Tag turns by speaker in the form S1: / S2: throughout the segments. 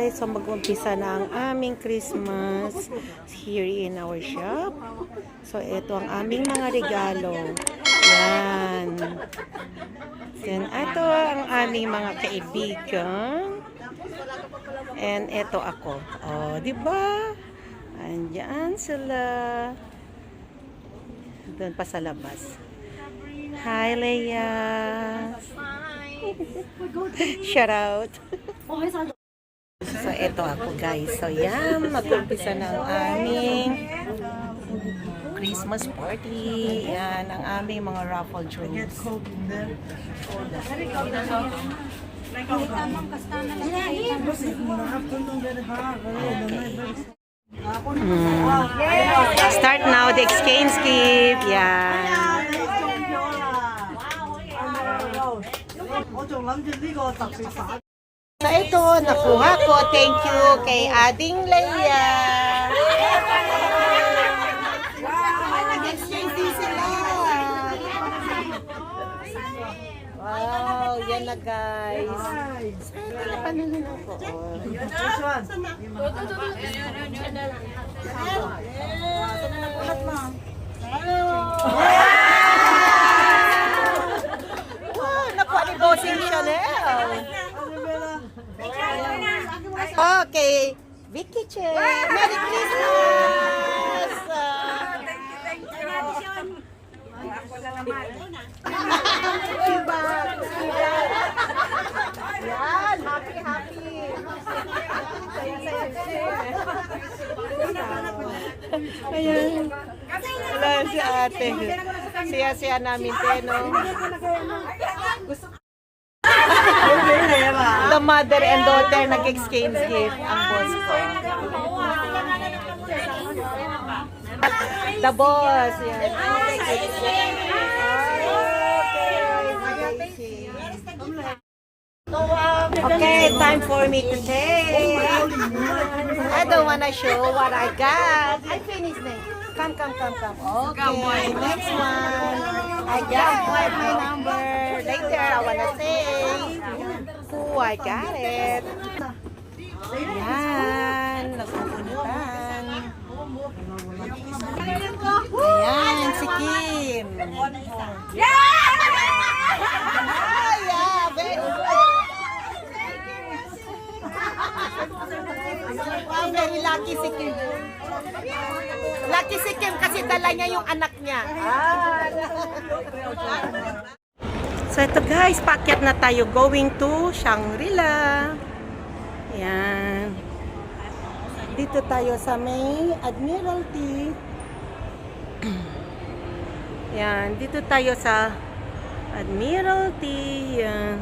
S1: guys, so mag-umpisa na ang aming Christmas here in our shop. So ito ang aming mga regalo. Yan. Then ito ang aming mga kaibigan. And ito ako. Oh, di ba? Andiyan sila. Doon pa sa labas. Hi, Leia. Shout out. So, ito ako guys. So, yan. Mag-umpisa na ang aming Christmas party. Yan. Ang aming mga raffle drinks. Start now the exchange gift. Yan. So ito, nakuha ko. Thank you kay Ading Leia. Exchange din sila. Wow, yan na guys. Panunin ako. Okay, Vicky Che. Merry Christmas!
S2: Thank you. Ako na naman.
S1: Yan, happy. Ayan. Wala si ate. Siya namin teno. The mother and daughter nag-exchange gift ang boss ko. The boss, yan. Okay, time for me to take. I don't wanna show what I got. I finished it. Come. Okay, next one. I got my number. Later, I wanna say who I got it. Yan, nagpupuntan. Ayan, si Kim. Yeah, very good. Wow, very lucky si Kim. Lucky si Kim kasi dala niya yung anak niya. So ito guys, paakyat na tayo going to Shangri-La. Yan. Dito tayo sa may Admiralty. Yan, dito tayo sa Admiralty. Yan.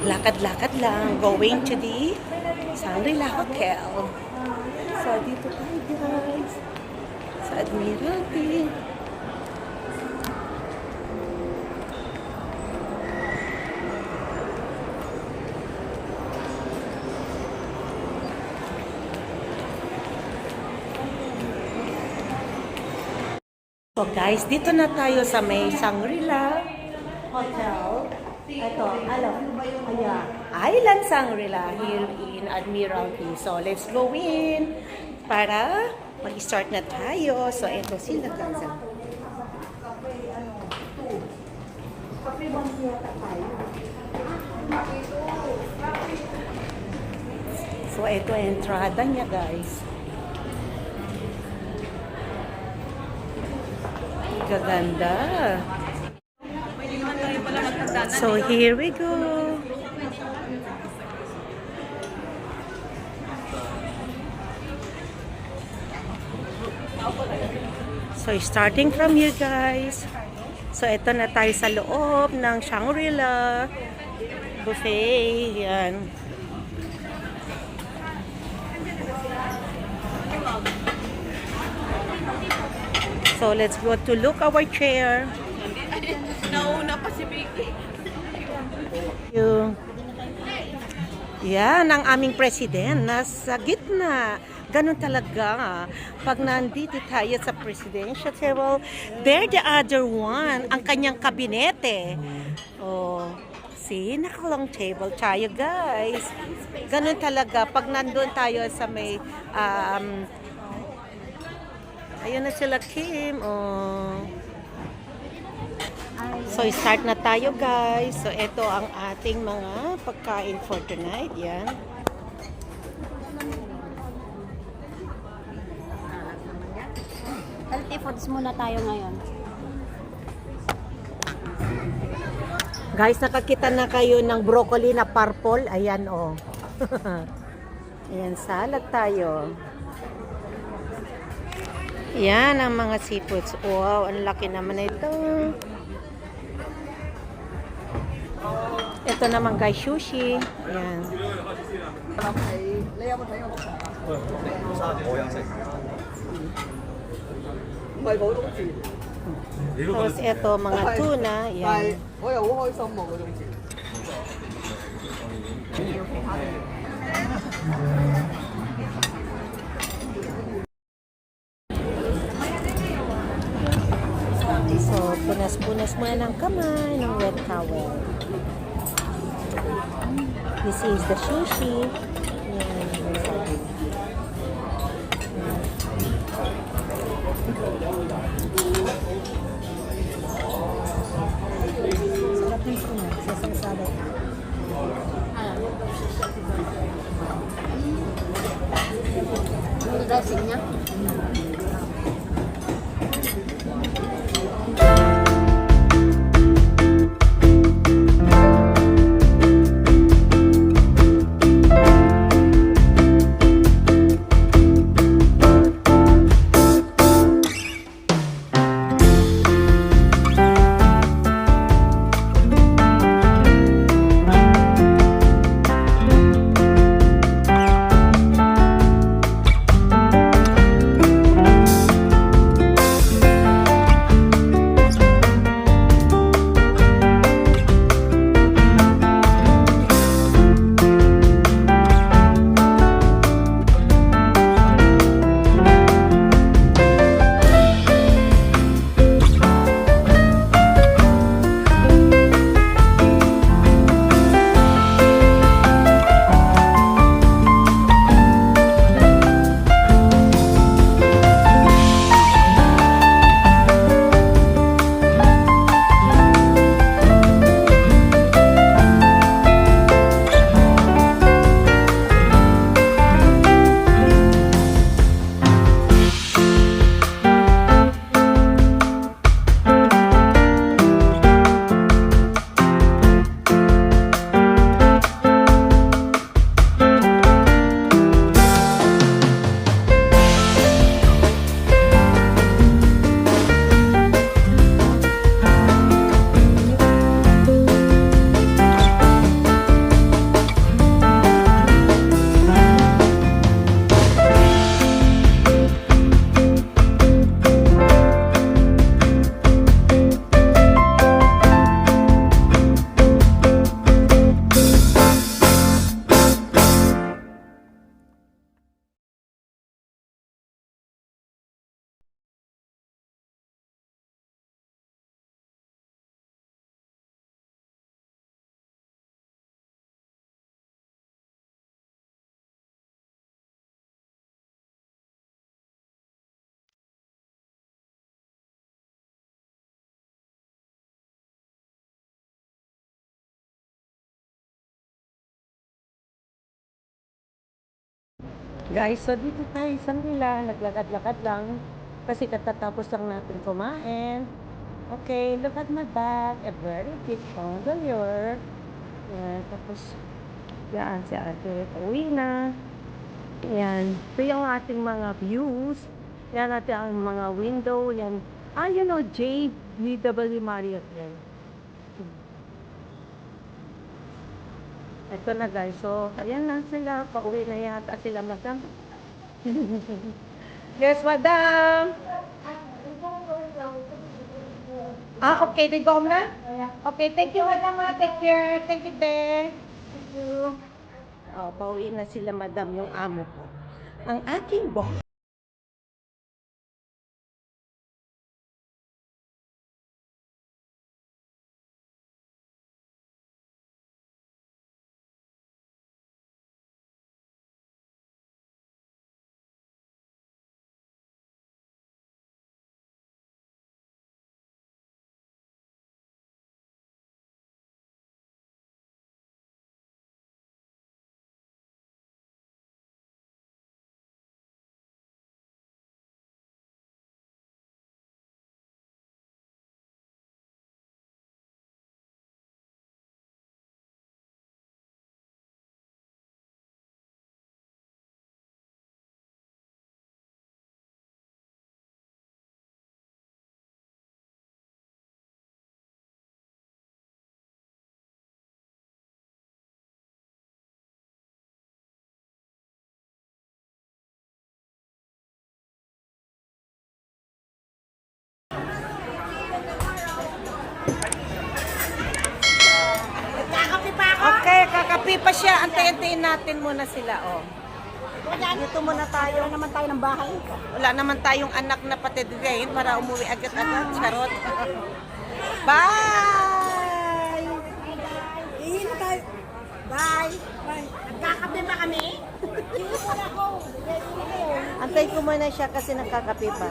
S1: Lakad-lakad lang, going to the Shangri-La Hotel. So, dito tayo guys, sa Admiralty. So guys, dito na tayo sa may Shangri-La Hotel. Ito, Island Shangri-La here in Admiralty. So, let's go in para mag-start na tayo. So, ito sila guys. So, ito entrada niya guys. Gaganda. So here we go. So starting from here guys. So ito na tayo sa loob ng Shangri-La buffet. Yan. So let's go to look our chair.
S2: Nauna pa si Vicky.
S1: Yan ang aming president nasa gitna. Ganun talaga. Pag nandito tayo sa presidential table, they're the other one, ang kanyang kabinete. Oh, see, naka-long table tayo, guys. Ganun talaga. Pag nandun tayo sa may, ayun na sila, Kim. Oh. So, start na tayo, guys. So, ito ang ating mga pagkain for tonight. Yan.
S3: Healthy foods muna tayo ngayon.
S1: Guys, nakakita na kayo ng broccoli na purple. Ayan, oh. Ayan, salad tayo. Yan ang mga seafoods. Wow, ang laki naman na ito. Ito naman guys, sushi. Ayan. Tapos ito, mga tuna. Ayan.
S4: 我又好開心喎嗰種字。
S1: So, punas-punas muna ng kamay ng wet towel. This is the sushi. Ayan.
S3: Sarap ng tuna sa salsada. Yung dressing niya.
S1: Guys, so dito tayo sa nila, naglakad-lakad lang kasi katatapos lang natin kumain. Okay, look at my back, a very big chandelier. Yan, tapos yan, si ate uwi na. Yan, ito yung ating mga views. Yan natin ang mga window. Yan, you know, JBW Marriott yan. Ito na guys, so ayan lang sila, pauwi na yata sila madam. Yes, madam! Okay, they go na? Okay, thank you madam, take care. Thank you, te. Thank you. Oh, pauwi na sila madam, yung amo ko. ang aking boss. Okay, kakapi pa siya. Antayin-antayin natin muna sila, oh. Dito muna tayo.
S3: Wala naman tayo ng bahay.
S1: Wala naman tayong anak na patidigayin para umuwi agad-agad. Charot. Bye!
S3: Ihin na tayo. Bye. Bye. Nagkakape ba kami? Ihin muna ako.
S1: Antay ko muna siya kasi nagkakapi pa.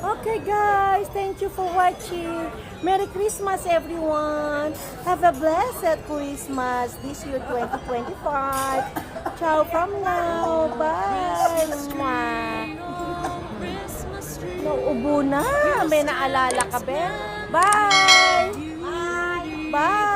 S1: Okay guys, thank you for watching. Merry Christmas everyone. Have a blessed Christmas this year 2025. Ciao from now. Bye. Mwah. Nauubo na. May naalala ka ba? Bye. Bye. Bye.